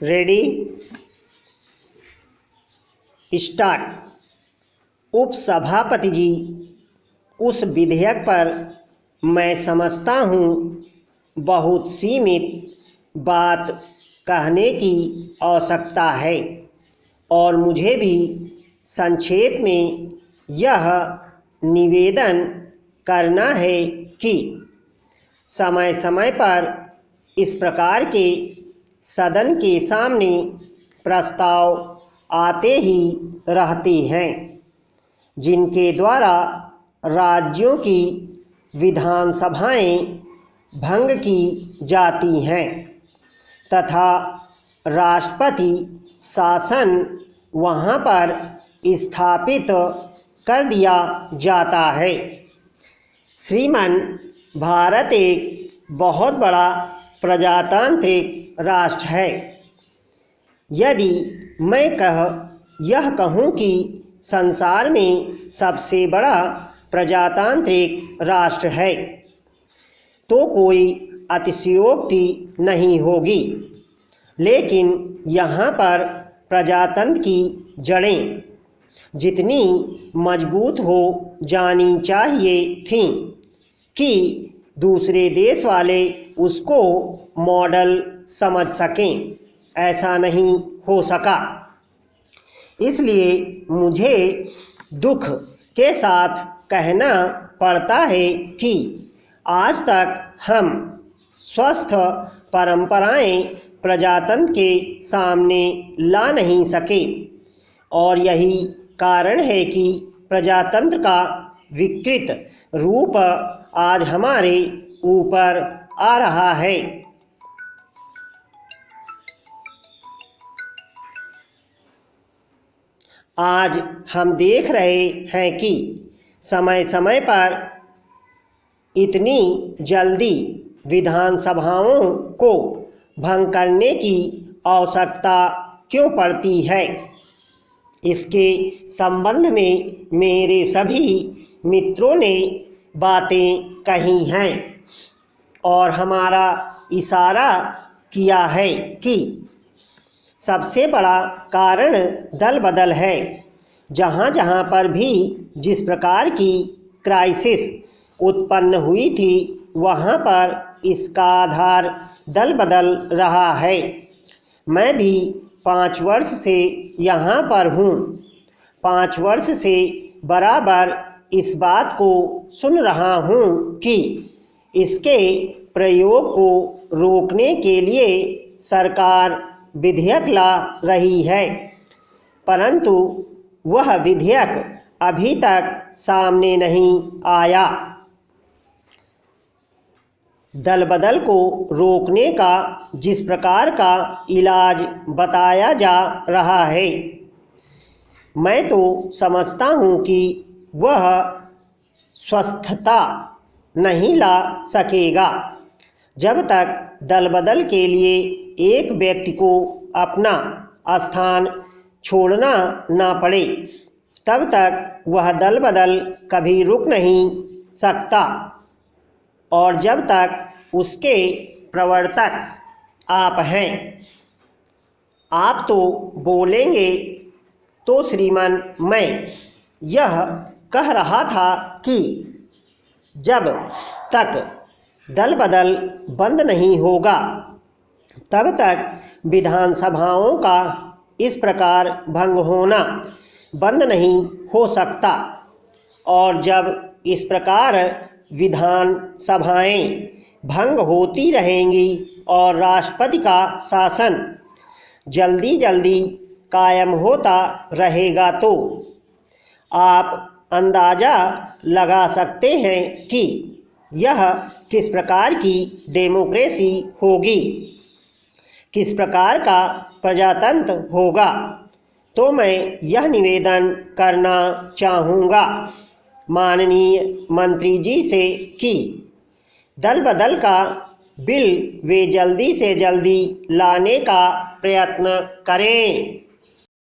Ready start. उपसभापति जी, उस विधेयक पर मैं समझता हूँ बहुत सीमित बात कहने की आवश्यकता है और मुझे भी संक्षेप में यह निवेदन करना है कि समय समय पर इस प्रकार के सदन के सामने प्रस्ताव आते ही रहते हैं जिनके द्वारा राज्यों की विधानसभाएं भंग की जाती हैं तथा राष्ट्रपति शासन वहां पर स्थापित कर दिया जाता है। श्रीमान, भारत एक बहुत बड़ा प्रजातांत्रिक राष्ट्र है। यदि मैं यह कहूँ कि संसार में सबसे बड़ा प्रजातांत्रिक राष्ट्र है तो कोई अतिशयोक्ति नहीं होगी, लेकिन यहाँ पर प्रजातंत्र की जड़ें जितनी मजबूत हो जानी चाहिए थीं कि दूसरे देश वाले उसको मॉडल समझ सकें, ऐसा नहीं हो सका। इसलिए मुझे दुख के साथ कहना पड़ता है कि आज तक हम स्वस्थ परंपराएं प्रजातंत्र के सामने ला नहीं सके और यही कारण है कि प्रजातंत्र का विकृत रूप आज हमारे ऊपर आ रहा है। आज हम देख रहे हैं कि समय समय पर इतनी जल्दी विधानसभाओं को भंग करने की आवश्यकता क्यों पड़ती है। इसके संबंध में मेरे सभी मित्रों ने बातें कही हैं और हमारा इशारा किया है कि सबसे बड़ा कारण दल बदल है। जहाँ जहाँ पर भी जिस प्रकार की क्राइसिस उत्पन्न हुई थी वहाँ पर इसका आधार दल बदल रहा है। मैं भी 5 वर्ष से यहाँ पर हूँ। 5 वर्ष से बराबर इस बात को सुन रहा हूँ कि इसके प्रयोग को रोकने के लिए सरकार विधेयक ला रही है, परंतु वह विधेयक अभी तक सामने नहीं आया। दल बदल को रोकने का जिस प्रकार का इलाज बताया जा रहा है, मैं तो समझता हूँ कि वह स्वस्थता नहीं ला सकेगा। जब तक दल बदल के लिए एक व्यक्ति को अपना स्थान छोड़ना ना पड़े तब तक वह दल बदल कभी रुक नहीं सकता और जब तक उसके प्रवर्तक आप हैं। आप तो बोलेंगे तो श्रीमान, मैं यह कह रहा था कि जब तक दल बदल बंद नहीं होगा तब तक विधानसभाओं का इस प्रकार भंग होना बंद नहीं हो सकता और जब इस प्रकार विधानसभाएं भंग होती रहेंगी और राष्ट्रपति का शासन जल्दी जल्दी कायम होता रहेगा तो आप अंदाज़ा लगा सकते हैं कि यह किस प्रकार की डेमोक्रेसी होगी, किस प्रकार का प्रजातंत्र होगा। तो मैं यह निवेदन करना चाहूँगा माननीय मंत्री जी से कि दल बदल का बिल वे जल्दी से जल्दी लाने का प्रयत्न करें।